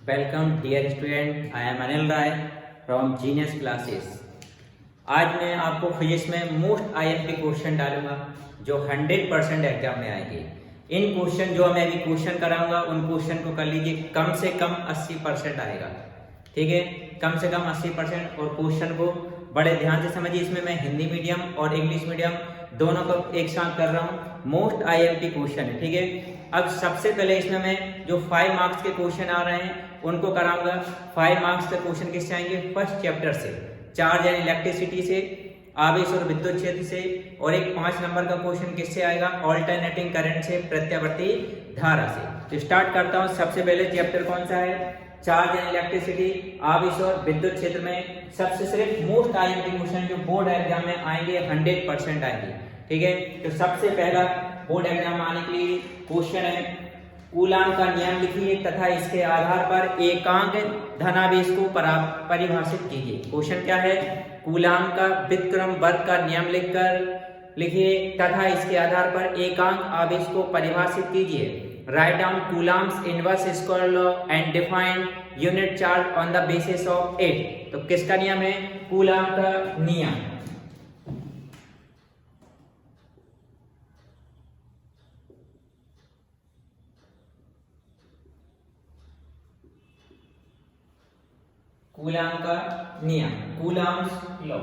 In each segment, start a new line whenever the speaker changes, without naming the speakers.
Welcome dear student, I am Anil Rai from Genius Classes. आज मैं आपको फिजिक्स में मोस्ट आईएमपी क्वेश्चन डालूंगा जो 100% एग्जाम में आएंगे। इन क्वेश्चन जो मैं अभी क्वेश्चन कराऊंगा उन क्वेश्चन को कर लीजिए, कम से कम 80% आएगा। ठीक है, कम से कम 80%। और क्वेश्चन को बड़े ध्यान से समझिए। इसमें मैं हिंदी मीडियम और इंग्लिश मीडियम दोनों को एक साथ कर रहा हूँ। मोस्ट आईएमपी क्वेश्चन है। ठीक है, अब सबसे पहले इसमें मैं जो 5 मार्क्स के क्वेश्चन आ रहे हैं उनको कराऊंगा। 5 मार्क्स के क्वेश्चन किससे आएंगे? फर्स्ट चैप्टर से, चार्ज एंड इलेक्ट्रिसिटी से, आवेश और विद्युत क्षेत्र से, और एक 5 नंबर का क्वेश्चन किससे आएगा? ऑल्टरनेटिंग करंट से, प्रत्यावर्ती धारा से। तो स्टार्ट करता हूँ। सबसे पहले चैप्टर कौन सा है? चार्ज एंड इलेक्ट्रिसिटी, आवेश और विद्युत क्षेत्र में सबसे सिर्फ मोस्ट आईएमपी क्वेश्चन जो बोर्ड एग्जाम में आएंगे 100% आएंगे। ठीक है, तो सबसे पहला बोर्ड एग्जाम में आने के लिए क्वेश्चन है, कूलाम का नियम लिखिए तथा इसके आधार पर एकांक धनावेश को परिभाषित कीजिए। क्वेश्चन क्या है? कूलाम का व्युत्क्रम वर्ग का नियम लिखकर लिखिए तथा इसके आधार पर एकांक आवेश को परिभाषित कीजिए। Write down coulombs inverse square law and define unit charge on the basis of it. तो किसका नियम है? कूलाम का नियम। कूलाम का नियम, कूलाम्स लॉ।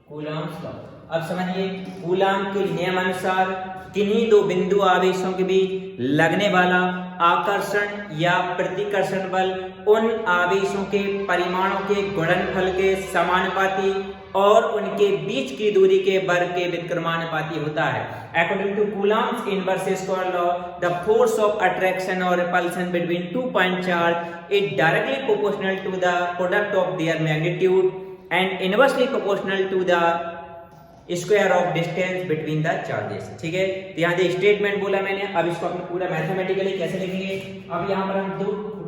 Coulombs law. अब समझिए, कूलाम के नियम अनुसार किन्हीं दो बिंदु आवेशों के बीच लगने वाला आकर्षण या प्रतिकर्षण बल उन आवेशों के परिमाणों के गुणनफल के समानुपाती और उनके बीच की दूरी के वर्ग के व्युत्क्रमानुपाती होता है। According to Coulomb's inverse square law, the force of attraction or repulsion between 2 point charge is directly proportional to the product of their magnitude and inversely proportional to the square of distance between the charges। ठीक है, तो यहाँ जो statement बोला मैंने, अब इसको अपने पूरा मैथमेटिकली कैसे लिखेंगे? अब यहाँ पर हम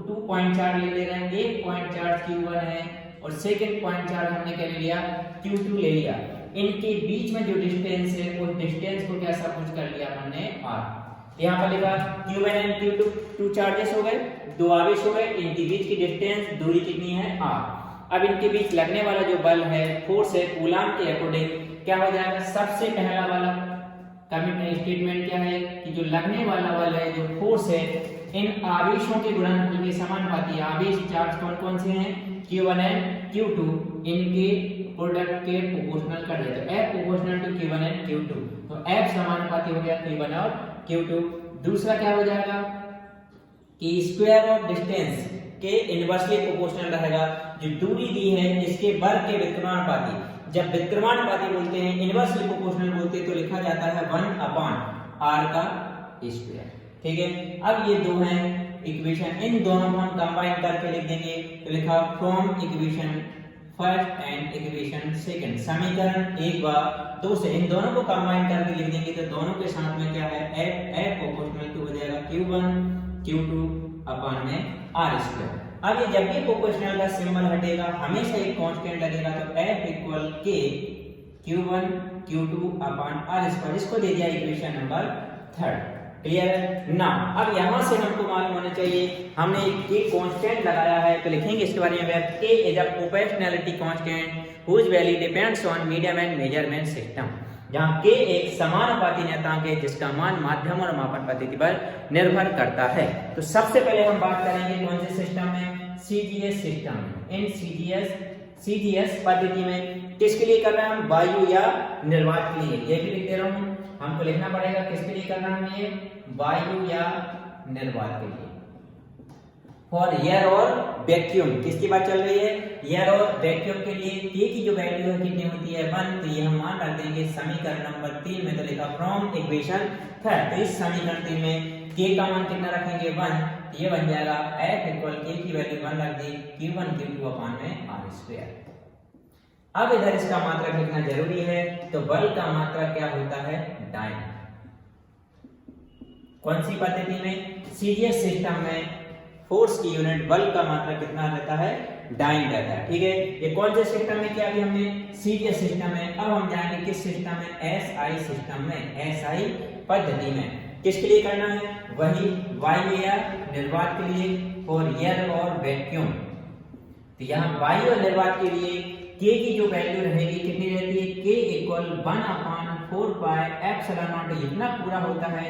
2 पॉइंट चार्ज ले रहे हैं। एक पॉइंट चार्ज Q1 है और सेकंड पॉइंट चार्ज हमने क्या ले लिया? Q2 ले लिया। इनके बीच में जो डिस्टेंस है उस डिस्टेंस को क्या सपोज कर लिया हमने? R। यहाँ पर लिखा Q1 एंड Q2 2 चार्जेस हो गए, 2 आवेश हो गए। इनके बीच की डिस्टेंस दूरी कितनी है? R। अब इनके बीच लगने वाला जो बल है, फोर्स है, कूलाम के अकॉर्डिंग क्या हो जाएगा? सबसे पहला वाला कमिट स्टेटमेंट क्या है कि जो लगने वाला बल है, जो फोर्स है, इन आवेशों के गुणनफल के समानुपाती। आवेश चार्ज कौन कौन से हैं? Q1 एंड Q2, इनके प्रोडक्ट के प्रोपोर्शनल कर देते हैं। F proportional to Q1 and Q2, तो F समानुपाती हो गया Q1 और Q2। दूसरा क्या हो जाएगा कि स्क्वायर ऑफ डिस्टेंस के इनवर्सली प्रोपोर्शनल रहेगा। जो दूरी दी है इसके वर्ग के व्युत्क्रमानुपाती। जब व्युत्क्रमानुपाती बोलते हैं, इनवर्सली प्रोपोर्शनल बोलते हैं, तो लिखा जाता है 1/r का स्क्वायर। ठीक है, अब ये दो हैं इक्वेशन, इन दोनों को हम कंबाइन करके लिख देंगे। तो लिखा from equation first and equation second, समीकरण 1 व 2 से इन दोनों को कंबाइन करके लिख देंगे। तो दोनों के साथ में क्या है? F प्रोपोर्शनल टू हो जाएगा Q1 Q2 अपॉन में R स्क्वायर। अब ये जब भी प्रोपोर्शनल का सिंबल हटेगा हमेशा एक कांस्टेंट लगेगा, तो F equal K Q1 Q2 upon R square. इसको दे दिया इक्वेशन नंबर 3। क्लियर है ना? अब यहां से हमको मालूम होना चाहिए, हमने एक कांस्टेंट लगाया है तो लिखेंगे इसके बारे में, K is a proportionality constant whose value depends on medium and measurement system. जहां K एक समानुपाती नियतांक है जिसका मान माध्यम और मापन पद्धति पर निर्भर करता है। तो सबसे पहले हम बात करेंगे कौन से सिस्टम में? CGS सिस्टम में। इन CGS पद्धति में किसके लिए कर रहे हैं हम? वायु या निर्वात के लिए। ये भी लिख दे रहा हूं, हमको लिखना पड़ेगा किसके लिए कर रहा है? ये वायु या निर्वात के लिए। फॉर एयर और वैक्यूम, किसकी बात चल रही है? एयर और वैक्यूम के लिए K की जो वैल्यू है कितनी होती है? 1। तो ये हम मान रख देंगे समीकरण नंबर 3 में। तो लिखा फ्रॉम इक्वेशन 3। तो इस समीकरण 3 में K का मान कितना रखेंगे? 1। तो ये बन जाएगा F इक्वल K की वैल्यू 1 रख दी Q1 Q2 अपॉन में R स्क्वायर। अब इधर इसका मात्रक लिखना जरूरी है, तो बल का मात्रक क्या होता है? डाइन। कौन सी पद्धति में? CGS सिस्टम में फोर्स की यूनिट बल का मात्रक कितना रहता है? डाइंग रहता है। ठीक है, ये कौन से सिस्टम में किया अभी हमने? सीजीएस सिस्टम में। अब हम जाएंगे किस सिस्टम में? एसआई सिस्टम में, एसआई पद्धति में। किसके लिए करना है? वही वायु या निर्वात के लिए और एयर और वैक्यूम। तो यहाँ वायु और निर्वात के लिए k की जो वैल्यू रहेगी कितनी रहती है? k equal 1/4 pi epsilon not, इतना पूरा होता है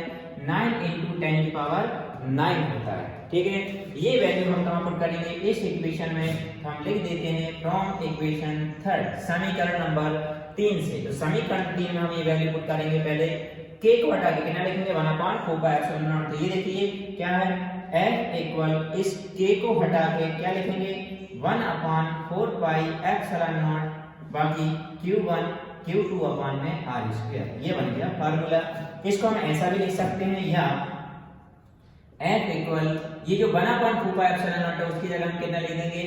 9 × 10⁹ होता है। ठीक है, ये वैल्यू हम कहाँ पर करेंगे? इस इक्वेशन में हम लिख देते हैं फ्रॉम इक्वेशन 3, समीकरण नंबर 3 से। तो समीकरण 3 में हम ये वैल्यू पुट करेंगे। पहले k को हटा के कितना लिखेंगे? 1/4 पाई एप्सिलॉन नॉट। तो ये देखिए क्या है, f इक्वल इस k को हटा के क्या लिखेंगे? 1/4 पाई एप्सिलॉन नॉट, बाकी Q1 Q2 अपॉन में R स्क्वायर। ये बन गया फार्मूला। इसको हम ऐसा भी लिख सकते हैं, या f इक्वल ये जो 1/4 पाई एप्सिलॉन नॉट है उसकी जगह हम कितना लिख देंगे?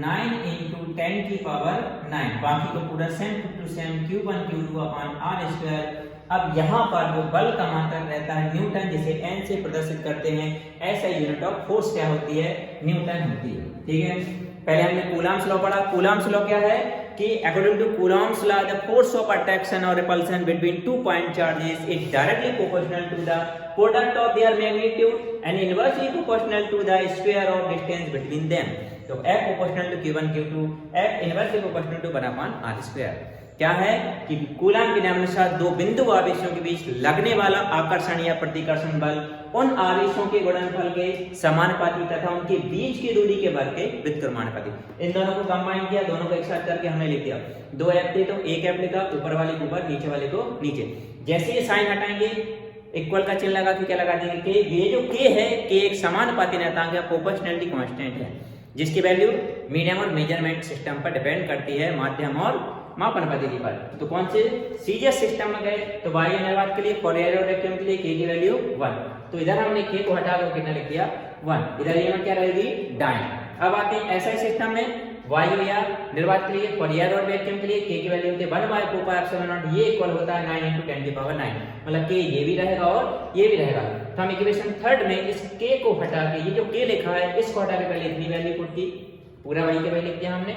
9 × 10⁹, बाकी को पूरा same to same Q1 Q2 upon R square. अब यहाँ पर जो बल का मात्रक रहता है न्यूटन, जिसे n से प्रदर्शित करते हैं, ऐसा यूनिट ऑफ फोर्स क्या होती है? न्यूटन होती है। ठीक है, पहले हमने कूलॉम्स लॉ पढ़ा। कूलॉम्स लॉ क्या है कि according to Coulomb's law the force of attraction और repulsion between 2 point charges is directly proportional to the product of their magnitude and inversely proportional to the square of distance between them. तो F proportional to Q1 Q2, F inversely proportional to 1/r square. क्या है कि Coulomb के नियमानुसार दो बिंदु आवेशों के बीच लगने वाला आकर्षण या प्रतिकर्षण बल उन आवेशों के गुणनफल के समानुपाती तथा उनके बीच की दूरी के वर्ग के व्युत्क्रमानुपाती। इन दोनों को कंबाइन किया, दोनों को एक साथ करके हमने लिख दिया। दो एफ थे तो एक एफ लिखा, ऊपर वाले को ऊपर, नीचे वाले को नीचे। जैसे ये साइन हटाएंगे, इक्वल का चिन्ह लगा के क्या लगा देंगे? के। ये जो के है, के एक समानुपाती निर्धारक या प्रोपोर्शनलिटी कांस्टेंट है, जिसकी वैल्यू मीडियम और मेजरमेंट सिस्टम पर डिपेंड करती है, माध्यम और मापन पद्धति पर। तो कौन से? सीजीएस सिस्टम में गए तो वायु निर्वात के लिए, फॉर एयर और वैक्यूम के लिए k की वैल्यू 1। तो इधर हमने k को हटा कर कितना लिख दिया? 1। इधर ये में क्या रहेगी? डाइन। अब आते हैं ऐसा ही सिस्टम में, वायु या निर्वात के लिए, फॉर एयर और वैक्यूम के लिए k की वैल्यू होती है 1/4 पाई एप्सिलॉन नॉट। ये इक्वल होता है 9 × 10⁹, मतलब k ये भी रहेगा और ये भी रहेगा। तो हम इक्वेशन 3 में इस k को हटा के, ये जो k लिखा है इसको हटा के पहले इतनी वैल्यू पुट की, पूरा वही के वही लिख दिया हमने।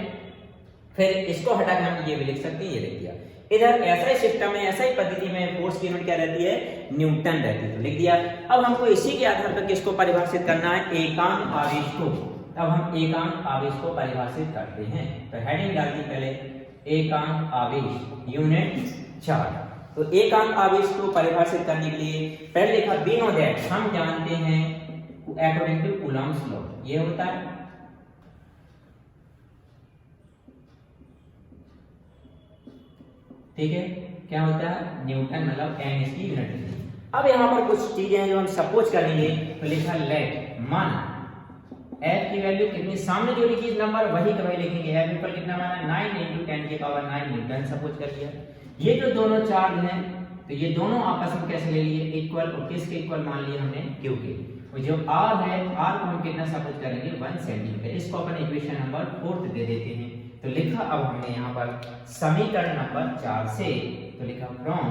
फिर इसको हटा के हम ये भी लिख सकते हैं, ये लिख दिया। इधर ऐसा ही सिस्टम में, ऐसा ही पद्धति में फोर्स की यूनिट क्या रहती है? न्यूटन रहती है, तो लिख दिया। अब हमको इसी के आधार पर किसको परिभाषित करना है? एकांक आवेश को। अब हम एकांक आवेश को परिभाषित करते हैं। तो हेडिंग डाल दी पहले, एकांक आवेश यूनिट चार्ज। तो एकांक आवेश को परिभाषित करने के लिए पहले लिखा वी नो दैट, हम जानते हैं अकॉर्डिंग टू कूलॉम्स लॉ ये होता है। ठीक है, क्या होता है? न्यूटन, मतलब n इसकी यूनिट है। अब यहाँ पर कुछ चीजें हैं जो हम सपोज करेंगे। तो लिखा लेट, माना f की वैल्यू कितनी, सामने जो लिखी नंबर वही का वही लिखेंगे। f इक्वल कितना माना? 9 × 10⁹ न्यूटन सपोज कर लिया। ये जो दोनों चार्ज हैं, तो ये दोनों आपस में कैसे ले लिए? इक्वल। और किसके इक्वल मान लिए हमने? q के। और जो r है, r को हम कितना सपोज करेंगे? 1 सेंटीमीटर। इसको अपन इक्वेशन नंबर 4 दे देते हैं। तो लिखा अब हमने यहाँ पर समीकरण नंबर 4 से, तो लिखा फ्रॉम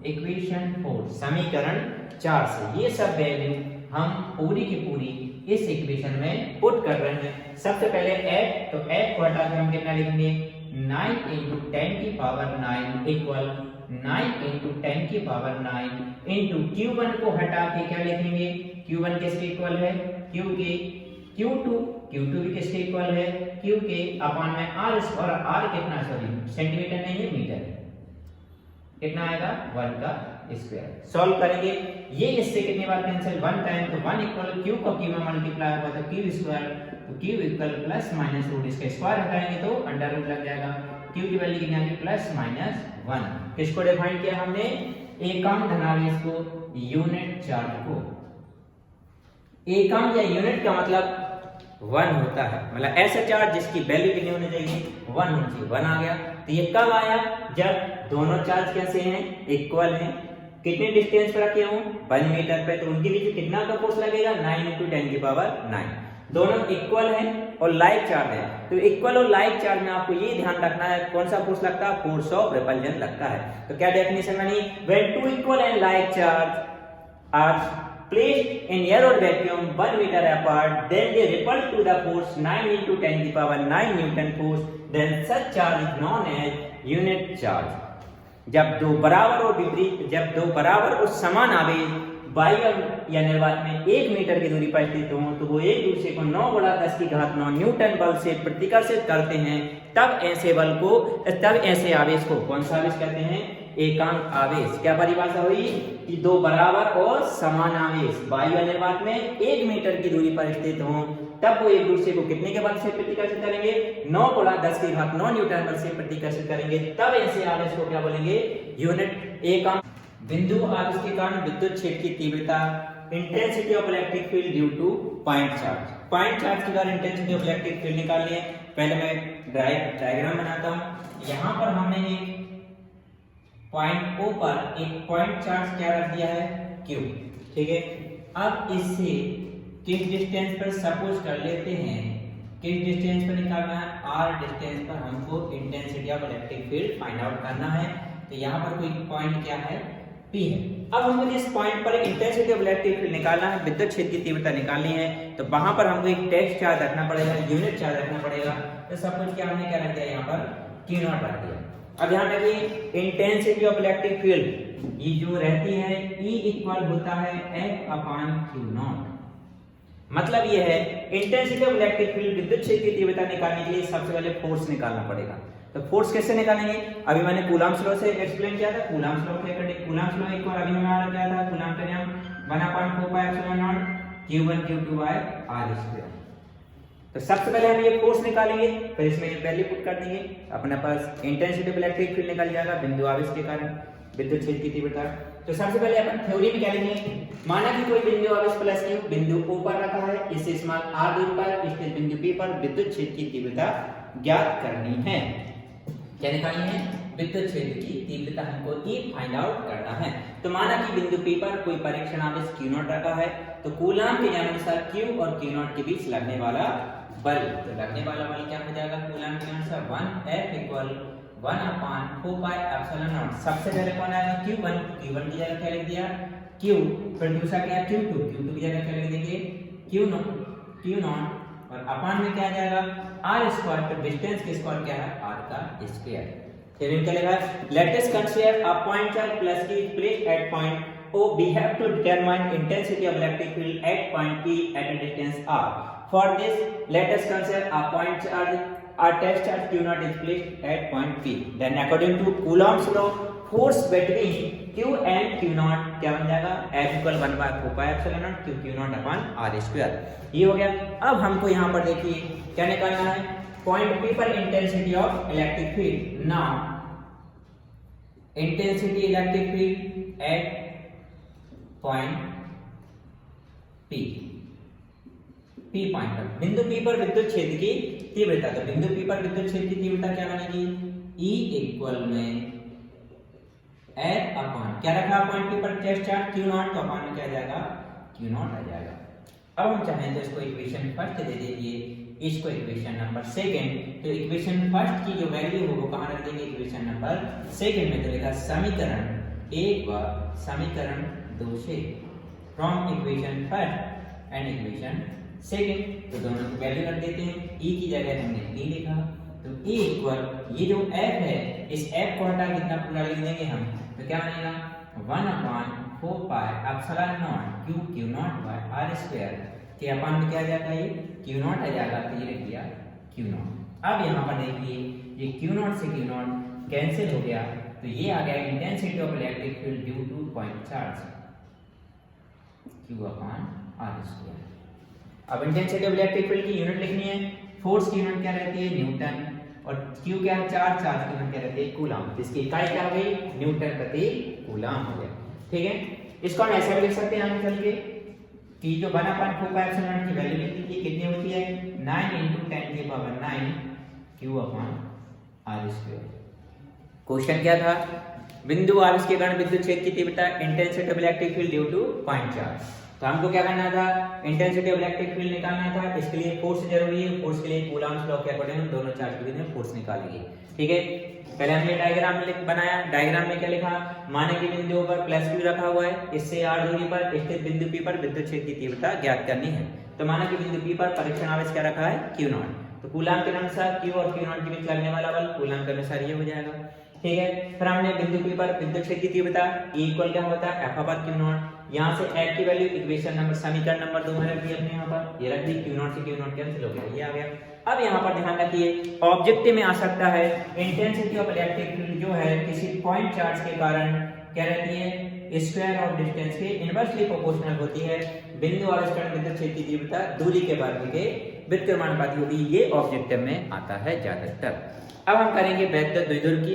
इक्वेशन 4, समीकरण 4 से ये सब वैल्यू हम पूरी की पूरी इस इक्वेशन में पुट कर रहे हैं। सबसे पहले f, तो f को हटा के हम कितना लिखेंगे? 9 × 10⁹ इक्वल 9 × 10⁹ इंटू Q1 को हटा के क्या लिखेंगे? Q1 किसके इक्वल है? Q के। Q2 भी किसके इक्वल है? Q के अपॉन में R, और R कितना? सॉरी सेंटीमीटर नहीं है, मीटर है। कितना आएगा? 1 का स्क्वायर। सॉल्व करेंगे, ये इससे कितनी बार कैंसिल? 1 टाइम, तो 1 इक्वल Q को Q में मल्टीप्लाई होगा तो Q स्क्वायर, तो Q equal plus minus root, इसका स्क्वायर हटाएंगे तो अंडर रूट लग जाएगा। Q की वैल्यू कितनी आ गई? Plus minus 1। किसको डिफाइन किया हमने? एकांक धनावेश को, यूनिट चार्ज को। एकांक या यूनिट का मतलब 1 होता है, मतलब ऐसा चार्ज जिसकी वैल्यू कितनी होनी चाहिए? 1 होनी चाहिए। 1 आ गया। तो ये कब आया? जब दोनों चार्ज कैसे हैं? इक्वल हैं। कितने डिस्टेंस पर रखे हों? 1 मीटर पे, तो उनके बीच कितना का फोर्स लगेगा? 9 × 10⁹। दोनों इक्वल हैं और लाइक चार्ज है। तो इक्वल और लाइक चार्ज में आपको ये ध्यान रखना है कौन सा फोर्स लगता है? फोर्स ऑफ रिपल्जन लगता है। तो क्या डेफिनेशन बनी? When two equal and like charge are placed in air or vacuum 1 meter apart, then they repel to the force 9 into 10 to the power 9 Newton force, then such charge is known as unit charge. जब दो बराबर और समान आवेश बाह्य या निर्वात में 1 मीटर की दूरी पर स्थित हों तो वो एक दूसरे को 9 × 10⁹ न्यूटन बल से प्रतिकर्षित करते हैं, तब ऐसे आवेश को कौन सा आवेश कहते हैं? एकांक आवेश। क्या परिभाषा हुई कि दो बराबर और समान आवेश बाह्य निर्वात में 1 मीटर की दूरी पर स्थित हों तब वो एक दूसरे को कितने के बल से प्रतिकर्षित करेंगे? 9 × 10⁹ न्यूटन बल से प्रतिकर्षित करेंगे, तब ऐसे आवेश को क्या बोलेंगे? यूनिट एकांक। बिंदु आवेश के कारण विद्युत क्षेत्र की तीव्रता, intensity of electric field due two point charge. Point charge के कारण इंटेंसिटी ऑफ इलेक्ट्रिक फील्ड निकालनी है। पहले मैं डायग्राम बनाता हूं। यहां पर हमने एक पॉइंट O पर एक पॉइंट चार्ज क्या रख दिया है? Q। ठीक है, अब इससे किस डिस्टेंस पर सपोज कर लेते हैं, किस डिस्टेंस पर निकालना है? R डिस्टेंस पर हमको intensity of electric field find out करना है। तो यहाँ पर कोई पॉइंट क्या है? P है। अब हमको जिस पॉइंट पर इंटेंसिटी ऑफ इलेक्ट्रिक फील्ड निकालना है, विद्युत क्षेत्र की तीव्रता निकालनी है, तो वहां पर हमको एक टेस्ट चार्ज रखना पड़ेगा, यूनिट चार्ज रखना पड़ेगा। तो सपोज क्या हमने क्या रख दिया यहाँ पर? Q0 रख दिया। अब ध्यान रखिए इंटेंसिटी ऑफ इलेक्ट्रिक फील्ड ये जो रहती है E इक्वल होता है F/Q0। मतलब ये है इंटेंसिटी ऑफ इलेक्ट्रिक फील्ड विद्युत क्षेत्र की तीव्रता निकालने के लिए सबसे पहले फोर्स निकालना पड़ेगा। तो फोर्स कैसे निकालेंगे? अभी मैंने कूलम्ब्स लॉ से एक्सप्लेन किया था। कूलम्ब्स लॉ के अकॉर्डिंग कूलम्ब्स लॉ इक्वल अभी हमारा क्या था? कूलम्ब का नियम 1/4πε0 Q1 Q2/r²। तो सबसे पहले हम ये फोर्स निकालेंगे, फिर इसमें ये वैल्यू पुट कर देंगे। अपने पास इंटेंसिटी ऑफ इलेक्ट्रिक फील्ड निकल जाएगा बिंदु आवेश के कारण विद्युत क्षेत्र की तीव्रता। तो सबसे पहले अपन थ्योरी में क्या लेंगे? माना कि कोई बिंदु आवेश प्लस Q बिंदु O पर रखा है, इससे स्मॉल r दूरी पर स्थित बिंदु P पर विद्युत क्षेत्र की तीव्रता ज्ञात करनी है। क्या निकालनी है? विद्युत क्षेत्र की तीव्रता हमको E फाइंड आउट करना है। तो माना कि बिंदु P पर कोई परीक्षण आवेश Q0 रखा है, तो कूलम्ब के नियम अनुसार Q और Q0 के बीच लगने वाला बल, तो लगने वाला बल क्या हो जाएगा? कूलम्ब के अनुसार 1F = 1/4πε0। सबसे पहले कौन आएगा? Q1 की जगह क्या लिख दिया? Q। फिर दूसरा क्या? Q2 की जगह क्या लिख देंगे? Q0 और अपान में क्या आ जाएगा? r²। तो डिस्टेंस के स्क्वायर क्या है? r का स्क्वायर। फिर इनका लिखा है let us consider a point charge plus Q is placed at point O. We have to determine intensity of electric field at point P at a distance r. For this, let us consider a point charge, a test charge Q0 is placed at point P. Then according to Coulomb's law, force between Q and Q0 क्या बन जाएगा? F = 1/4πε0 Q0/r²। ये हो गया। अब हमको यहाँ पर देखिए क्या निकालना है? पॉइंट P पर intensity of electric field. Now intensity electric field at point P point पर, बिंदु P पर विद्युत क्षेत्र की तीव्रता। तो बिंदु P पर विद्युत क्षेत्र की तीव्रता क्या बनेगी? E इक्वल में F/, क्या रखा पॉइंट P पर टेस्ट चार्ज Q0, तो अपान में क्या आ जाएगा? Q0 आ जाएगा। अब हम चाहें तो इसको इक्वेशन फर्स्ट दे दीजिए, इसको इक्वेशन नंबर सेकंड। तो इक्वेशन फर्स्ट की जो वैल्यू हो वो कहां रख देंगे? इक्वेशन नंबर सेकंड में। तो लिखा समीकरण 1 व समीकरण 2 से, from equation first and equation second. तो दोनों की वैल्यू रख देते हैं। E की जगह हमने E लिखा, तो E इक्वल ये जो F है, इस F को हटा कितना पूरा लिख देंगे हम, तो क्या बनेगा? 1/4πε0 Q0/r² के अपान में क्या आ जाएगा? ये Q0 आ जाएगा, तो ये लिख दिया Q0। अब यहाँ पर देखिए ये Q0 से Q0 कैंसिल हो गया, तो ये आ गया intensity of electric field due two point charge Q/r²। अब इंटेंसिटी ऑफ इलेक्ट्रिक फील्ड की यूनिट लिखनी है। फोर्स की यूनिट क्या रहती है? न्यूटन। और Q क्या है? चार्ज की यूनिट क्या रहती है? कूलम्ब। इसकी इकाई क्या हो गई? न्यूटन प्रति कूलम्ब हो गया। ठीक है, इसको हम ऐसा भी लिख सकते हैं आगे चल के कि जो 1/4πε0 की वैल्यू लिख लीजिए, कितनी होती है? 9 × 10⁹ Q/r²। क्वेश्चन क्या था? बिंदु आवेश के कारण विद्युत क्षेत्र की तीव्रता, intensity of electric field due two point charge. तो हमको क्या करना था, इंटेंसिटी ऑफ इलेक्ट्रिक फील्ड निकालना था। इसके लिए फोर्स जरूरी है, फोर्स के लिए कूलम्ब्स लॉ के अकॉर्डिंग हम दोनों चार्ज के बीच में फोर्स निकालेंगे। ठीक है, पहले हमने डायग्राम बनाया। डायग्राम में क्या लिखा, माने कि बिंदु पर प्लस क्यू रखा हुआ है, इससे r दूरी पर स्थित बिंदु P पर विद्युत क्षेत्र की तीव्रता ज्ञात करनी है। तो माना कि बिंदु P पर परीक्षण आवेश क्या रखा है, Q0। तो कूलम्ब के अनुसार Q और Q0 के बीच लगने वाला बल कूलम्ब के अनुसार ये हो जाएगा। ठीक है, फिर हमने बिंदु P पर विद्युत क्षेत्र की तीव्रता E इक्वल क्या होता है, F/Q0। यहाँ से F की वैल्यू इक्वेशन नंबर समीकरण नंबर 2 में रख दी अपने यहाँ पर, ये रख दी, Q0 से Q0 कैंसिल हो गया, ये आ गया। अब यहाँ पर ध्यान रखिए, ऑब्जेक्टिव में आ सकता है इंटेंसिटी ऑफ इलेक्ट्रिक फील्ड जो है किसी पॉइंट चार्ज के कारण क्या रहती है, स्क्वायर ऑफ डिस्टेंस के इनवर्सली प्रोपोर्शनल होती है। बिंदु आवेष्टन विद्युत क्षेत्र की तीव्रता दूरी के वर्ग के व्युत्क्रमानुपाती होगी। ये ऑब्जेक्टिव में आता है ज्यादातर। अब हम करेंगे वैद्युत द्विध्रुव की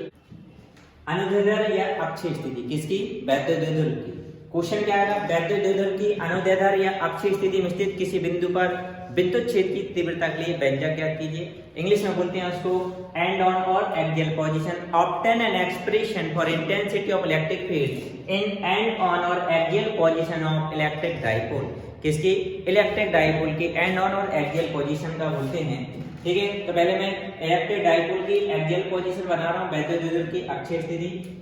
अनुदैर्ध्य या अक्षीय स्थिति, किसकी, वैद्युत द्विध्रुव की। क्वेश्चन क्या आएगा, वैद्युत द्विध्रुव की अनुदैर्ध्य या अक्षीय स्थिति में स्थित किसी बिंदु पर विद्युत क्षेत्र की तीव्रता के लिए व्यंजक ज्ञात कीजिए। इंग्लिश में बोलते हैं उसको एंड ऑन और axial position. Obtain an expression for intensity of electric field in end on और axial position of electric dipole. किसकी, इलेक्ट्रिक डाइपोल की एंड ऑन और एक्सियल पोजीशन का बोलते हैं। ठीक है, तो पहले मैं इलेक्ट्रिक डाइपोल की एक्सियल पोजीशन बना रहा हूं, वैद्युत द्विध्रुव की अक्षीय स्थिति।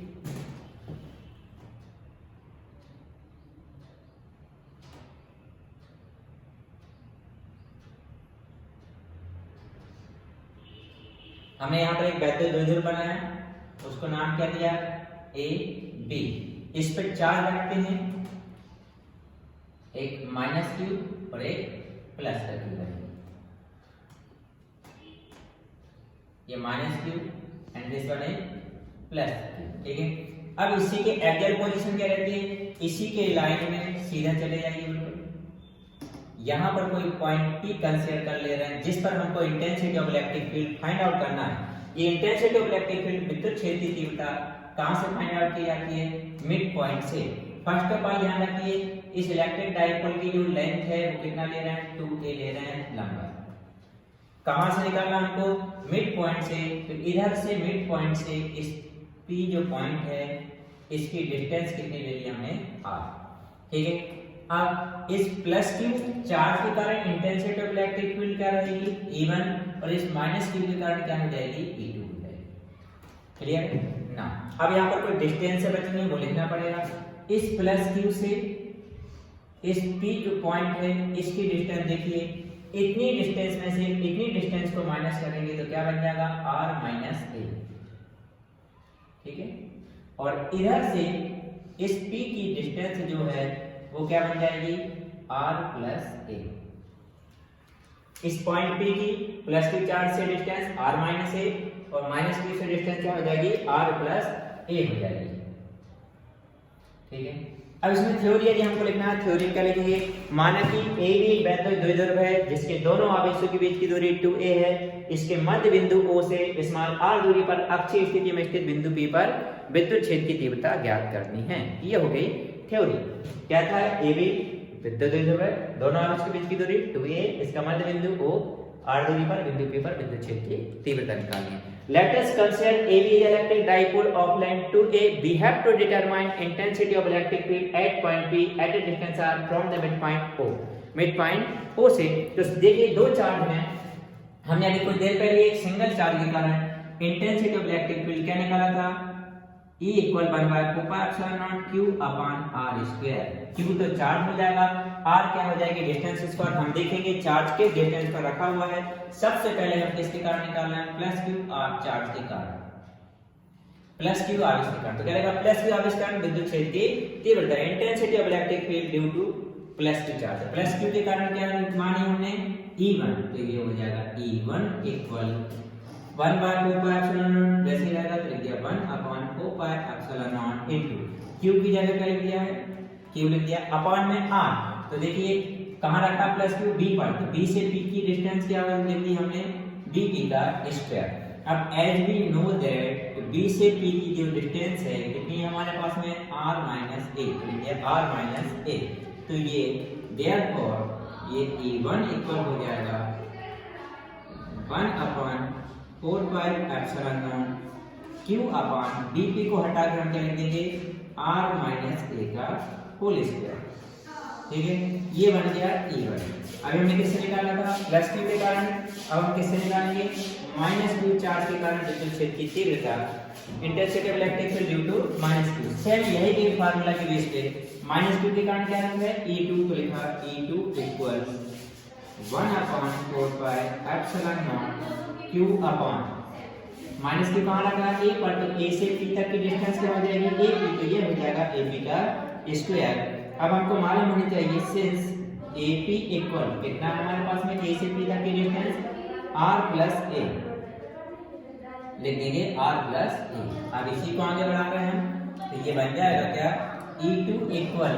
हमने यहाँ पर एक वैद्युत द्विध्रुव बनाया, उसको नाम क्या दिया, ए बी। इस पर चार्ज रखते हैं, एक माइनस क्यू और एक प्लस का क्यू है। ये minus Q and this one is plus Q. ठीक है, अब इसी के एक्सियल पोजीशन क्या रहती है, इसी के लाइन में सीधा चले जाइए बिल्कुल। यहाँ पर कोई पॉइंट P कंसीडर कर ले रहे हैं जिस पर हमको intensity of electric field find out करना है। ये इंटेंसिटी ऑफ इलेक्ट्रिक फील्ड विद्युत क्षेत्र की तीव्रता कहां से फाइंड आउट की जाती है, मिड पॉइंट से। फर्स्ट ऑफ ऑल ध्यान रखिए, इस इलेक्ट्रिक डाइपोल की जो लेंथ है वो कितना ले रहे हैं, 2a ले रहे हैं लंबाई। कहां से निकालना हमको, मिड पॉइंट से। तो इधर से मिड पॉइंट से इस P जो पॉइंट है इसकी डिस्टेंस कितनी ले ली हमने, r। ठीक है, अब इस प्लस क्यू चार्ज के कारण इंटेंसिटी ऑफ इलेक्ट्रिक फील्ड क्या रहेगी, E1, और इस माइनस क्यू के कारण क्या हो जाएगी, E2 हो जाएगी। क्लियर ना। अब यहाँ पर कोई डिस्टेंस है बच्चों, वो लिखना पड़ेगा। इस प्लस क्यू से इस P जो पॉइंट है इसकी डिस्टेंस देखिए, इतनी डिस्टेंस में से इतनी डिस्टेंस को माइनस करेंगे तो क्या बन जाएगा, r माइनस a। ठीक है, और इधर से इस P की डिस्टेंस जो है वो क्या बन जाएगी, r प्लस a। इस पॉइंट P की प्लस की चार्ज से डिस्टेंस r माइनस a और माइनस की से डिस्टेंस क्या हो जाएगी, r प्लस a हो जाएगी। ठीक है, अब इसमें थ्योरी यदि हमको लिखना है, थ्योरी क्या लिखेंगे, माना कि ए भी वैद्युत द्विध्रुव है जिसके दोनों आवेशों के बीच की दूरी 2a है। इसके मध्य बिंदु O से स्मॉल r दूरी पर अक्षीय स्थिति में स्थित बिंदु P पर विद्युत क्षेत्र की तीव्रता ज्ञात करनी है। ये हो गई थ्योरी। क्या था, ए बी विद्युत द्विध्रुव है, दोनों आवेश के बीच की दूरी 2a, इसका मध्य बिंदु O, r दूरी पर बिंदु P पर विद्युत क्षेत्र की तीव्रता निकालनी है। Let us consider AB is electric dipole of length 2a. We have to determine intensity of electric field at point P at a distance r from the midpoint O. Midpoint O से, तो देखिए दो charge हैं, हमने अभी कुछ देर पहले एक सिंगल चार्ज के कारण इंटेंसिटी ऑफ इलेक्ट्रिक फील्ड क्या निकाला था, E equal 1/4π0 Q upon r square. Q तो चार्ज हो जाएगा, R क्या हो जाएगी, डिस्टेंस स्क्वायर। हम देखेंगे चार्ज के डिस्टेंस पर रखा हुआ है। सबसे पहले हम किसके कारण निकालना है, प्लस Q R चार्ज के कारण, प्लस Q आवेश के कारण। तो क्या रहेगा, प्लस Q आवेश के कारण विद्युत क्षेत्र की तीव्रता, intensity of electric field due two plus Q charge. Plus Q के कारण क्या मानी हमने, E1, तो ये हो जाएगा E1 इक्वल 1/4π0, जैसे रहेगा तो लिख दिया 1/4π0 इनटू Q की जगह क्या लिख दिया है, Q लिख दिया, अपॉन में R। तो देखिए कहां रखा प्लस Q, B पर, तो B से P की डिस्टेंस क्या लिख दी हमने, BP का स्क्वायर। अब as we know that B से P की जो डिस्टेंस है कितनी हमारे पास में, R माइनस a, तो लिख दिया R माइनस a। तो ये देयरफॉर ये E1 इक्वल हो जाएगा 1/4π0 Q अपॉन BP को हटाकर हम क्या लिख देंगे, R माइनस a का होल स्क्वायर। ठीक है, ये बन गया E1। अभी हमने किससे निकाला था, प्लस क्यू के कारण, अब हम किससे निकालेंगे, माइनस क्यू चार्ज के कारण विद्युत क्षेत्र की तीव्रता, intercept electric field due to minus Q. Same यही के फार्मूला की बेस पे माइनस क्यू के कारण क्या है, E2 तो लिखा E2 equal 1/4 pi epsilon not Q upon minus Q कहाँ लगा, A पर, तो A से P तक की डिस्टेंस क्या हो जाएगी, AP, तो ये हो जाएगा AP का स्क्वायर। अब हमको मालूम होनी चाहिए सिंस AP इक्वल कितना है हमारे पास में, A से P तक की डिस्टेंस R प्लस A, लिख देंगे R प्लस A। अब इसी को आगे बढ़ा रहे हैं, तो ये बन जाएगा क्या, E2 equal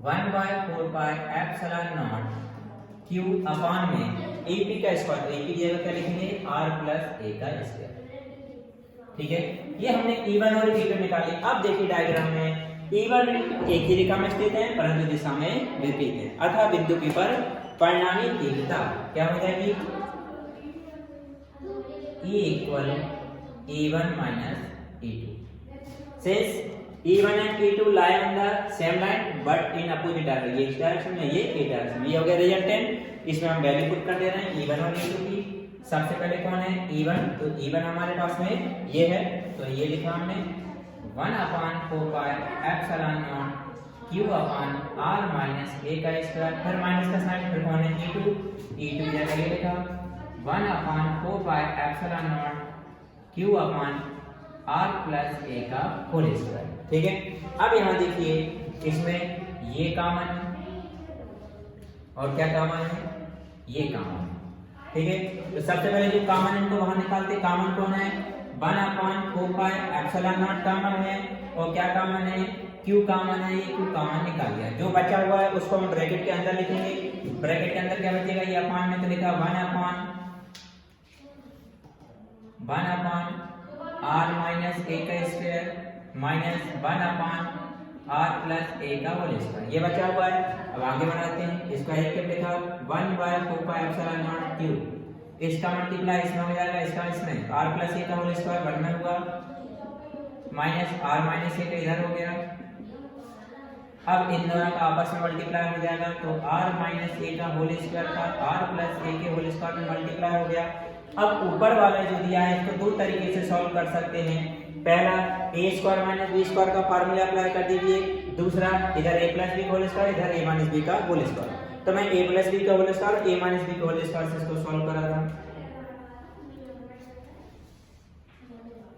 1/4 pi epsilon not Q upon में AP का स्क्वायर, AP की जगह क्या लिखेंगे, R प्लस A का स्क्वायर। ठीक है, ये हमने E1 और E2 निकाले। अब देखिए डायग्राम में E1 एक ही रेखा में स्थित है परंतु दिशा में विपरीत है, अतः बिंदु P पर परिणामी तीव्रता क्या हो जाएगी, E equal E1 minus E2। Since E1 and E2 lie on the same line but in opposite direction, ये इस डायरेक्शन में, ये इस डायरेक्शन में, ये हो गया रिजल्टेंट। इसमें हम वैल्यू पुट कर दे रहे हैं E1 और E2 की। सबसे पहले कौन है, E1, तो E1 हमारे पास में ये है, तो ये लिखा हमने 1/4 pi epsilon not Q upon R minus A का स्क्वायर, फिर माइनस का साइन, फिर कौन है E2, E2 जगह ये लिखा 1/4 pi epsilon not Q upon R plus A का होल स्क्वायर। ठीक है, अब यहाँ देखिए इसमें ये कॉमन है और क्या कॉमन है, ये कॉमन है। ठीक है, तो सबसे पहले जो कॉमन है इनको बाहर निकालते हैं। कॉमन कौन है, 1/4 पाई एप्सिलॉन नॉट कॉमन है, और क्या कॉमन है, Q कॉमन है, ये Q कॉमन निकाल दिया। जो बचा हुआ है उसको हम ब्रैकेट के अंदर लिखेंगे। ब्रैकेट के अंदर क्या बचेगा, ये अपॉन में तो लिखा 1/1/r माइनस A का square minus 1/r plus A का होल स्क्वायर, ये बचा हुआ है। अब आगे बढ़ाते हैं, इसका एक क्या लिखा 1/4 पाई एप्सिलॉन नॉट Q, इसका मल्टीप्लाई इसमें हो जाएगा, इसका इसमें r प्लस A का होल स्क्वायर बढ़ना हुआ माइनस r माइनस A का इधर हो गया। अब इन दोनों का आपस में मल्टीप्लाई हो जाएगा, तो r माइनस A का होल स्क्वायर का r प्लस A के होल स्क्वायर में मल्टीप्लाई हो गया। अब ऊपर वाला जो दिया है इसको दो तरीके से सॉल्व कर सकते हैं। पहला a square minus b square का फार्मूला अप्लाई कर दीजिए, दूसरा इधर a plus b whole square, इधर a माइनस b का होल स्क्वायर। तो मैं a प्लस b का whole square, a minus b का होल स्क्वायर से इसको सॉल्व करा रहा हूं।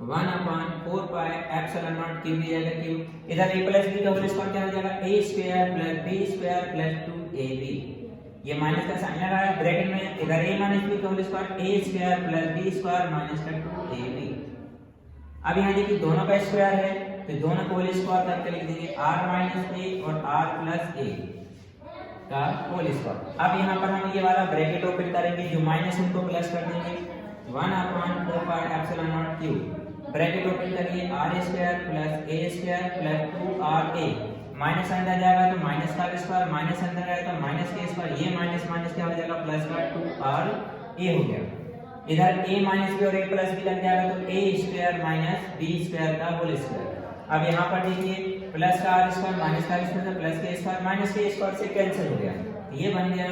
1/4 पाई एप्सिलॉन नॉट Q की जगह Q, इधर a प्लस b का होल स्क्वायर क्या हो जाएगा, a square plus b square plus 2ab, ये माइनस का साइन लगा है ब्रैकेट में, इधर a माइनस b का whole square a square plus b square minus का 2ab। अब यहाँ देखिए दोनों का स्क्वायर है, तो दोनों को होल स्क्वायर करके लिख देंगे r माइनस a और r प्लस a का होल स्क्वायर। अब यहाँ पर हम ये वाला ब्रैकेट ओपन करेंगे, जो माइनस उनको प्लस कर देंगे, 1/4 pi epsilon not Q, bracket open करिए, r square plus a square plus 2ra, minus अंदर जाएगा तो माइनस का स्क्वायर, माइनस अंदर आएगा तो माइनस का स्क्वायर, ये माइनस माइनस क्या हो जाएगा, प्लस का 2ra हो गया। इधर a माइनस b और a प्लस b लग जाएगा तो a square minus b square का होल स्क्वायर। अब यहाँ पर देखिए प्लस का r स्क्वायर माइनस का स्क्वायर प्लस के स्क्वायर माइनस के स्क्वायर से कैंसिल हो गया, ये बन गया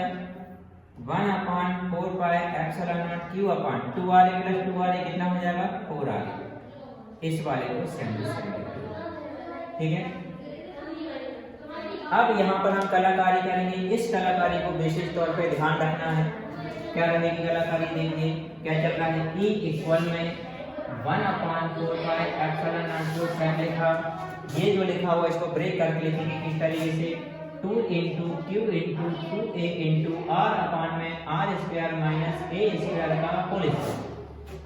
1/4 pi epsilon not Q upon 2ra plus 2ra कितना हो जाएगा, 4ra। इस वाले को सेम ठीक है। अब यहाँ पर हम कलाकारी करेंगे, इस कलाकारी को विशेष तौर पे ध्यान रखना है। क्या रहेगी कलाकारी, देखिए क्या चल रहा है, E इक्वल में 1/4 पाई एप्सिलॉन नॉट जो सेम लिखा, ये जो लिखा हुआ इसको ब्रेक करके लिखेंगे किस तरीके से, 2 into Q into 2a into r upon में r square minus a square का होल स्क्वायर।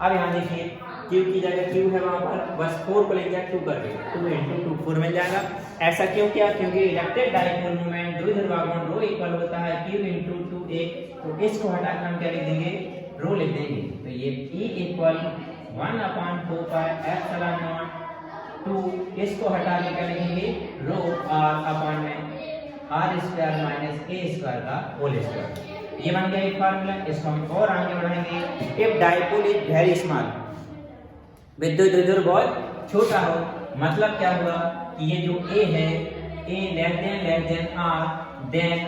अब यहाँ देखिए Q की जगह Q है, वहां पर बस 4 को ले जाए 2 कर दे, 2 into 2 4 मिल जाएगा। ऐसा क्यों किया, क्योंकि इलेक्ट्रिक डाइपोल मोमेंट द्विध्रुव भागों रो इक्वल होता है Q into 2a, तो इसको हटाकर हम क्या लिख देंगे, रो लिख देंगे। तो ये E equal 1/4 pi epsilon nought 2, इसको हटा के क्या लिखेंगे, रो r अपॉन में r square minus a square का होल स्क्वायर। ये बन गया एक फार्मूला, इसको हम और आगे बढ़ाएंगे। If dipole is very small, विद्युत द्विध्रुव बहुत छोटा हो, मतलब क्या हुआ कि ये जो A है A less than R then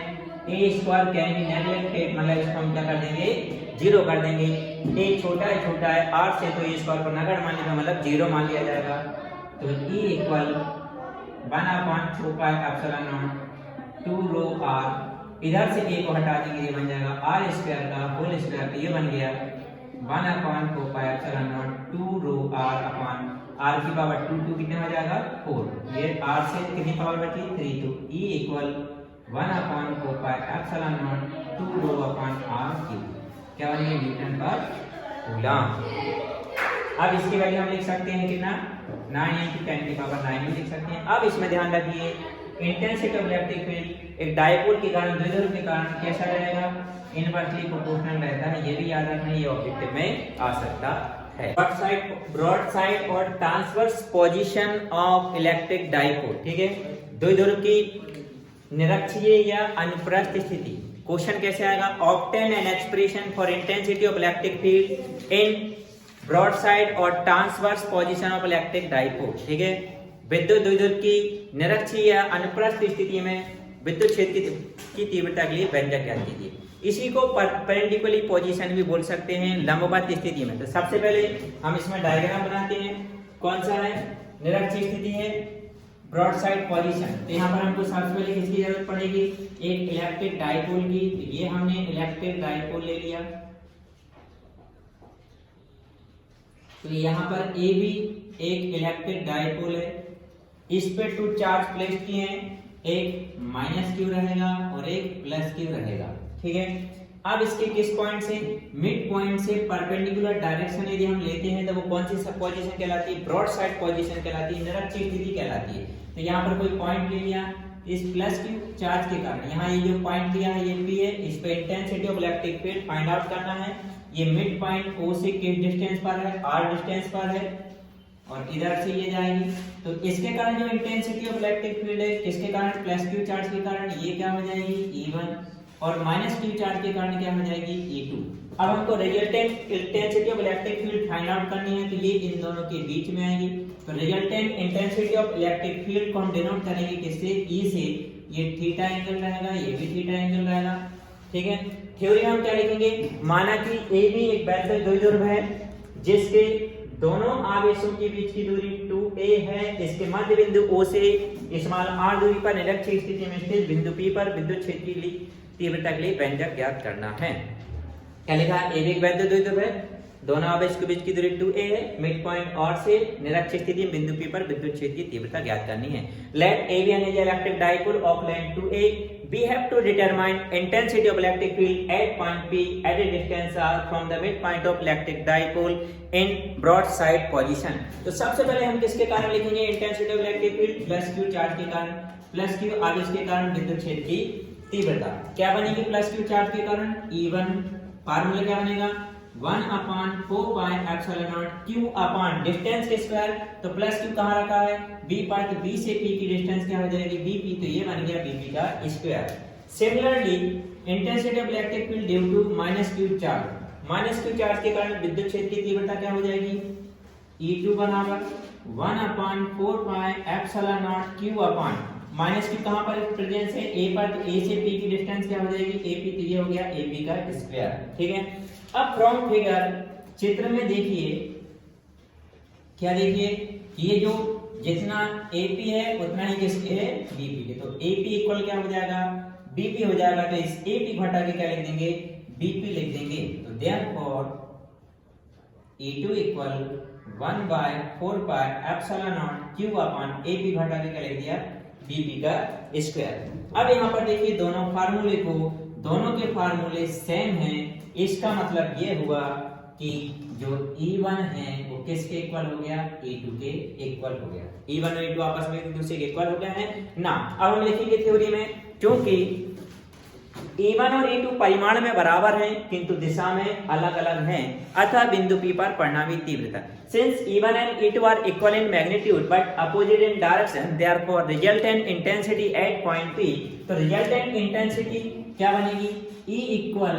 A square can be neglected, मतलब इसको हम क्या कर देंगे, जीरो कर देंगे। A छोटा है R से, तो A स्क्वायर को नगण्य मान लिया, मतलब जीरो मान लिया जाएगा। तो E equal 1/4 pi epsilon nought 2 rho R, इधर से A को हटा देंगे, ये बन जाएगा R स्क्वायर का होल स्क्वायर, तो ये बन गया 1/4 pi epsilon nought 2 rho R upon R की पावर 2 कितने हो जाएगा 4, ये R से कितनी पावर बची 3, तो E equal 1/4 pi epsilon nought 2 rho upon R cube, क्या बनेगा न्यूटन पर कूलम। अब इसकी वैल्यू हम लिख सकते हैं कितना 9 × 10⁹ में लिख सकते हैं। अब इसमें ध्यान रखिए इंटेंसिटी ऑफ इलेक्ट्रिक फील्ड एक डायपोल के कारण, द्विध्रुव के कारण कैसा रहेगा, इनवर्सली प्रोपोर्शनल रहता है, ये भी याद रखना, ये ऑब्जेक्टिव में आ सकता है। ब्रॉड साइड और transverse position of electric dipole, ठीक है, द्विध्रुव की निरक्षीय या अनुप्रस्थ स्थिति। क्वेश्चन कैसे आएगा, obtain an expression for intensity of electric field in broad side और transverse position of electric dipole, ठीक है, विद्युत द्विध्रुव की निरक्षीय या अनुप्रस्थ स्थिति में विद्युत क्षेत्र की तीव्रता के लिए व्यंजक ज्ञात कीजिए। इसी को परपेंडिकुलरली पोजीशन भी बोल सकते हैं, लंबवत स्थिति में। तो सबसे पहले हम इसमें डायग्राम बनाते हैं, कौन सा है, निरक्षीय स्थिति है, ब्रॉड साइड पोजीशन। तो यहाँ पर हमको सबसे पहले किसकी जरूरत पड़ेगी, एक इलेक्ट्रिक डायपोल की। तो ये हमने इलेक्ट्रिक डायपोल ले लिया, तो यहाँ पर ए भी एक इलेक्ट्रिक डायपोल है, इस पे 2 चार्ज प्लेस किए हैं, एक माइनस क्यू रहेगा और एक प्लस क्यू रहेगा, ठीक है। अब इसके किस पॉइंट से, मिड पॉइंट से परपेंडिकुलर डायरेक्शन यदि हम लेते हैं तो वो कौन सी पोजीशन कहलाती है, ब्रॉड साइड पोजीशन कहलाती है, निरक्षीय स्थिति कहलाती है। तो यहाँ पर कोई पॉइंट ले लिया, इस प्लस क्यू चार्ज के कारण यहाँ ये जो पॉइंट लिया है ये P है, इस पे intensity of electric field find out करना है। ये मिड पॉइंट O से किस डिस्टेंस पर है, R डिस्टेंस पर है, और इधर से ये जाएगी। तो इसके कारण जो इंटेंसिटी ऑफ इलेक्ट्रिक फील्ड है, किसके कारण, प्लस क्यू चार्ज के कारण, ये क्या हो जाएगी E1, और माइनस क्यू चार्ज के कारण क्या हो जाएगी E2। अब हमको resultant intensity of electric field find out करनी है, तो ये इन दोनों के बीच में आएगी। तो resultant intensity of electric field को हम डिनोट करेंगे किससे, E से, ये थीटा एंगल रहेगा, ये भी थीटा एंगल रहेगा, ठीक है। थ्योरी में हम क्या लिखेंगे, माना कि ए भी एक वैद्युत द्विध्रुव है जिसके दोनों आवेशों के बीच की दूरी 2a है, इसके मध्य बिंदु O से स्मॉल r दूरी पर निरक्षीय स्थिति में स्थित बिंदु P पर विद्युत क्षेत्र की तीव्रता के लिए व्यंजक ज्ञात करना है। क्या लिखा है, ए भी एक वैद्युत द्विध्रुव है, दोनों आवेश के बीच की दूरी 2a है, मिड पॉइंट और से निरक्षीय स्थिति में बिंदु P पर विद्युत क्षेत्र की तीव्रता ज्ञात करनी है। Let A be an electric dipole of length 2a, we have to determine intensity of electric field at point P at a distance r from the midpoint of electric dipole in broadside position। तो सबसे पहले हम किसके कारण लिखेंगे, intensity of electric field, plus Q charge के कारण, plus Q आवेश के कारण विद्युत क्षेत्र की तीव्रता क्या बनेगी, प्लस क्यू चार्ज के कारण E1, फार्मूला क्या बनेगा 1/4 pi epsilon not q upon distance के स्क्वायर। तो प्लस q कहाँ रखा है, b पर, तो b से p की डिस्टेंस क्या हो जाएगी bp, तो ये बन गया bp का स्क्वायर। Similarly intensity of electric field due to minus q charge के कारण विद्युत क्षेत्र की तीव्रता क्या हो जाएगी, E2 बराबर 1/4 pi epsilon not q upon minus q कहाँ पर प्रेजेंस है, a पर, तो a से p की डिस्टेंस क्या हो जाएगी ap, तो ये हो गया ap का स्क्वायर, ठीक है। अब फ्रॉम फिगर चित्र में देखिए, क्या देखिए, ये जो जितना AP है उतना ही किसके है BP के, तो AP इक्वल क्या हो जाएगा BP हो जाएगा, तो इस AP को हटा के क्या लिख देंगे BP लिख देंगे। तो therefore E2 equal 1/4 pi epsilon not q upon AP को हटा के क्या लिख दिया BP का स्क्वायर। अब यहाँ पर देखिए दोनों फार्मूले को, दोनों के फार्मूले सेम हैं, इसका मतलब ये हुआ कि जो E1 है वो किसके इक्वल हो गया, E2 के इक्वल हो गया। E1 और E2 आपस में एक दूसरे के इक्वल हो गए हैं ना। अब हम लिखेंगे थ्योरी में, क्योंकि E1 और E2 परिमाण में बराबर हैं किंतु दिशा में अलग अलग हैं, अतः बिंदु P पर परिणामी तीव्रता, since E1 and E2 are equal in magnitude but opposite in direction, therefore resultant intensity at point P, तो resultant intensity क्या बनेगी E equal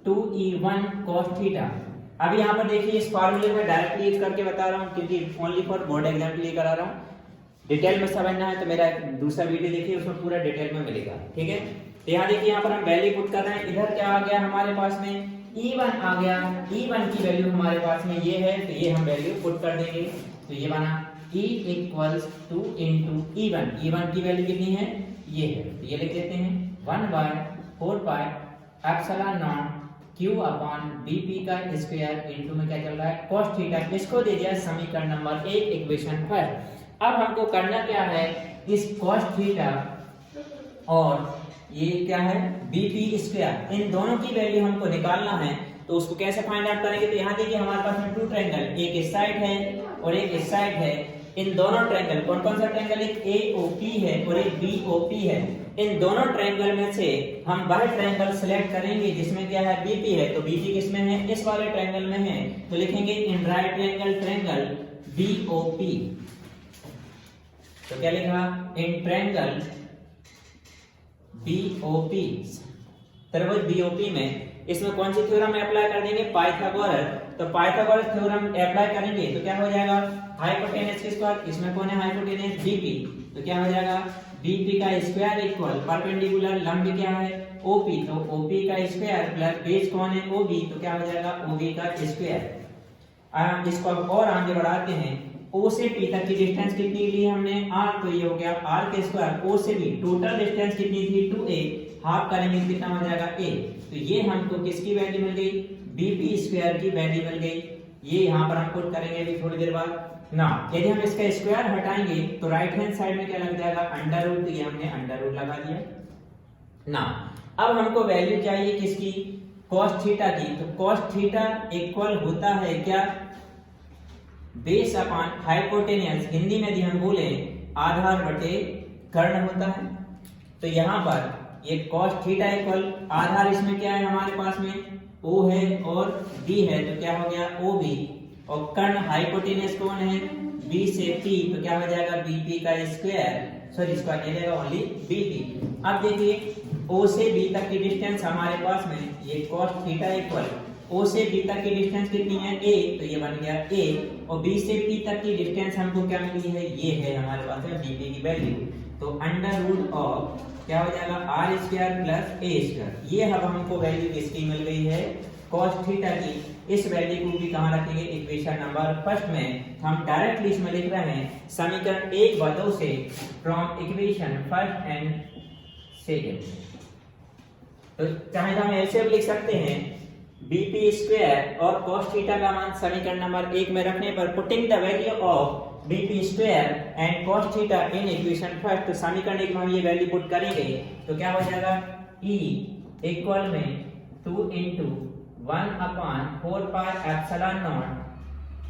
to E1 cos theta. अब यहाँ पर देखिए इस फार्मूले में डायरेक्टली यूज करके बता रहा हूँ, क्योंकि ओनली फॉर बोर्ड एग्जाम के लिए करा रहा हूँ। डिटेल में समझना है तो मेरा दूसरा वीडियो देखिए, उसमें पूरा डिटेल में मिलेगा। ठीक है, तो यहाँ देखिए, यहाँ पर हम वैल्यू पुट कर रहे हैं। इधर क्या आ गया हमारे पास में, E1 आ गया। E1 की वैल्यू हमारे पास में ये है, तो ये हम वैल्यू पुट कर देंगे। तो ये बना E equals two into E1। E1 की वैल्यू कितनी है, ये है, तो ये लिख देते हैं 1/4 pi epsilon not Q upon BP का स्क्वायर इंटू में क्या चल रहा है, cos थीटा। इसको दे दिया समीकरण नंबर 1 इक्वेशन फर्स्ट। अब हमको करना क्या है, इस cos थीटा और ये क्या है BP स्क्वायर, इन दोनों की वैल्यू हमको निकालना है। तो उसको कैसे फाइंड आउट करेंगे, तो यहाँ देखिए हमारे पास में टू ट्रायंगल, एक इस साइड है और एक इस साइड है। इन दोनों ट्रायंगल, कौन कौन सा ट्रायंगल, एक AOP है और एक BOP है। इन दोनों ट्रायंगल में से हम वह ट्रायंगल सिलेक्ट करेंगे जिसमें क्या है, BP है। तो BP किसमें है, इस वाले ट्रायंगल में है, तो लिखेंगे in right triangle triangle BOP। तो क्या लिखा, इन ट्रायंगल BOP, त्रिभुज BOP में इसमें कौन सी थ्योरम अप्लाई कर देंगे, पाइथागोरस। तो पाइथागोरस थ्योरम अप्लाई करेंगे तो क्या हो जाएगा, हाइपोटेनस के स्क्वायर, इसमें कौन है हाइपोटेनस, BP। तो क्या हो जाएगा, BP का स्क्वायर इक्वल परपेंडिकुलर लंब क्या है, OP। तो OP का स्क्वायर प्लस बेस कौन है, OB। तो क्या हो जाएगा, OB का स्क्वायर। इसको अब और आगे बढ़ाते हैं, O से P तक की डिस्टेंस कितनी ली हमने, R। तो ये हो गया R के स्क्वायर, O से B टोटल डिस्टेंस कितनी थी, 2A, हाफ करेंगे कितना हो जाएगा, A। तो ये हमको किसकी वैल्यू मिल गई, BP स्क्वायर की वैल्यू मिल गई। ये यहाँ पर हम पुट करेंगे अभी थोड़ी देर बाद ना। यदि हम इसका स्क्वायर हटाएंगे तो राइट हैंड साइड में क्या लग जाएगा, अंडर रूट। तो ये हमने अंडर रूट लगा दिया ना। अब हमको वैल्यू चाहिए किसकी, cos थीटा की। तो cos थीटा इक्वल होता है क्या, बेस अपॉन हाइपोटेनस, हिंदी में यदि हम बोले आधार बटे कर्ण होता है। तो यहाँ पर ये cos थीटा इक्वल आधार, इसमें क्या है हमारे पास में, O है और B है, तो क्या हो गया OB। और कर्ण हाइपोटेनस कौन है, B से P। तो क्या हो जाएगा, BP का स्क्वायर, सॉरी इसका क्या जाएगा ओनली BP। अब देखिए O से B तक की डिस्टेंस हमारे पास में, ये cos थीटा इक्वल O से B तक की डिस्टेंस कितनी है, A। तो ये बन गया A। और B से P तक की डिस्टेंस हमको क्या मिली है, ये है हमारे पास है BP की वैल्यू। तो अंडर रूट ऑफ क्या हो जाएगा, R square plus A square. ये अब हमको वैल्यू किसकी मिल गई है, cos थीटा की। इस वैल्यू को भी कहाँ रखेंगे, इक्वेशन नंबर फर्स्ट में। हम डायरेक्टली इसमें लिख रहे हैं समीकरण 1 व 2 से, from equation first and second. तो चाहे तो हम ऐसे भी लिख सकते हैं, BP स्क्वायर और cos थीटा का मान समीकरण नंबर 1 में रखने पर, putting the value of BP square and cos theta in equation first. तो समीकरण 1 में हम ये वैल्यू पुट करेंगे तो क्या हो जाएगा, E इक्वल में 2 into 1/4 pi epsilon not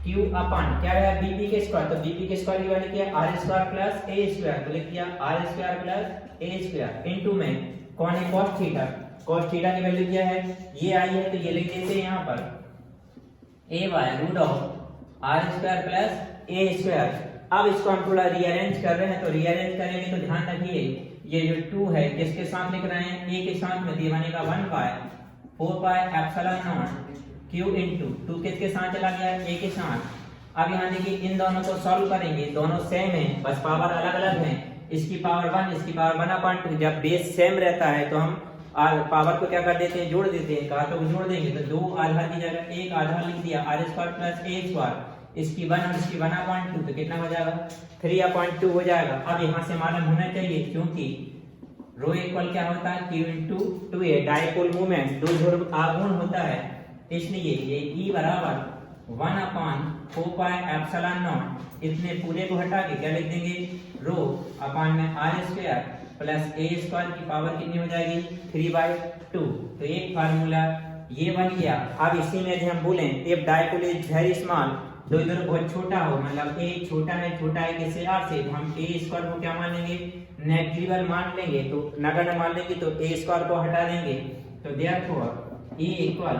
Q upon क्या है, BP के स्क्वायर। तो BP के स्क्वायर की वैल्यू क्या है, R square plus A square. तो लिख दिया R square plus A square into में कौन है, cos थीटा। cos थीटा की वैल्यू क्या है, ये आई है, तो ये लिख देते हैं यहाँ पर A by root of R square plus A square. अब इसको हम थोड़ा रीअरेंज कर रहे हैं, तो रीअरेंज करेंगे तो ध्यान रखिए, ये जो 2 है किसके साथ लिख रहे हैं, A के साथ में, दिए बनेगा 1/4 pi epsilon not Q into 2 किसके साथ चला गया, A के साथ। अब यहाँ देखिए इन दोनों को सॉल्व करेंगे, दोनों सेम है, बस पावर अलग अलग है। इसकी पावर 1, इसकी पावर 1/2। जब बेस सेम रहता है तो हम पावर को क्या कर देते हैं, जोड़ देते हैं। कहा तो जोड़ देंगे, तो 2 आधार की जगह 1 आधार लिख दिया, R square plus A square. इसकी 1 और इसकी 1/2, तो कितना हो जाएगा, 3/2 हो जाएगा। अब यहाँ से मालूम होना चाहिए, क्योंकि रो इक्वल क्या होता है, Q into 2A, dipole movement, दो ध्रुव आघूर्ण होता है, इसलिए ये E बराबर 1/4 पाई एप्सिलॉन नॉट, इतने पूरे को हटा के क्या लिख देंगे, रो अपॉन में R square plus A square की पावर कितनी हो जाएगी, 3/2। तो एक फार्मूला ये बन गया। अब इसी में यदि हम बोलें, if dipole is very small, दो इधर बहुत छोटा हो, मतलब A छोटा है किससे, R से, तो हम A स्क्वायर को क्या मान लेंगे, नेग्लिजिबल मान लेंगे, तो नगण्य मान लेंगे, तो A स्क्वायर को हटा देंगे। तो therefore E equal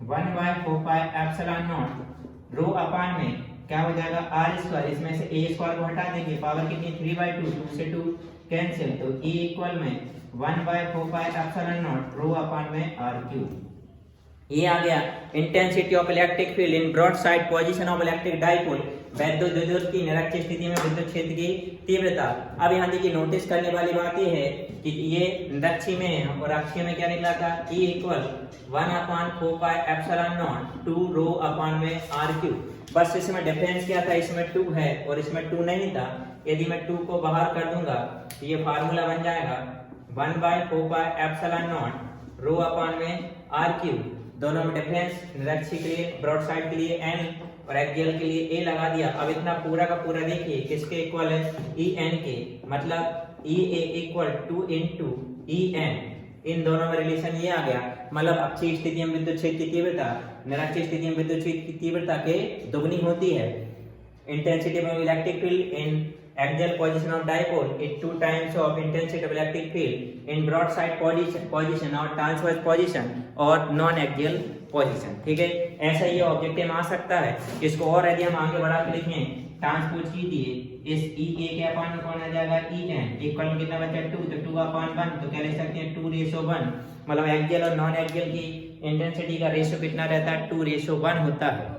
1/4 pi epsilon nought rho upon में क्या हो जाएगा, R स्क्वायर, इसमें से A स्क्वायर को हटा देंगे, पावर कितनी, 3/2, 2 से 2 कैंसिल, तो E इक्वल में 1/4 pi epsilon nought rho upon में R3। ये आ गया intensity of electric field in broad side position of electric dipole. वैद्युत द्विध्रुव की निरक्षीय स्थिति में विद्युत क्षेत्र की तीव्रता। अब यहाँ देखिए नोटिस करने वाली बात ये है कि ये निरक्षी में है और अक्षीय में क्या निकला था, E इक्वल 1/4πε0 2 ρ अपान में r3। बस इसमें डिफरेंस क्या था, इसमें 2 है और इसमें 2 नहीं था। यदि मैं 2 को बाहर कर दूंगा तो ये फार्मूला बन जाएगा 1/4πε0 ρ अपान में r3। दोनों में डिफरेंस, निरक्षी के लिए ब्रॉड साइड के लिए n और एक्सियल के लिए a लगा दिया। अब इतना पूरा का पूरा देखिए किसके इक्वल है, En के, मतलब Ea इक्वल 2 into En। इन दोनों में रिलेशन ये आ गया, मतलब अक्षीय स्थिति में विद्युत क्षेत्र की तीव्रता निरक्षीय स्थिति में विद्युत क्षेत्र की तीव्रता के दुगनी होती है। Intensity of electric field in axial position of dipole is 2 times of intensity of electric field in broadside position और transverse position और non axial position। ठीक है, ऐसा ये ऑब्जेक्टिव आ सकता है। इसको और यदि हम आगे बढ़ा के लिखें, ट्रांसपोज कीजिए, इस E A के अपान में कौन आ जाएगा, En इक्वल में कितना बचा 2, तो 2 अपान 1, तो क्या लिख सकते हैं 2:1। मतलब एक्सियल और नॉन एक्सियल की इंटेंसिटी का रेशियो कितना रहता है, 2:1 होता है।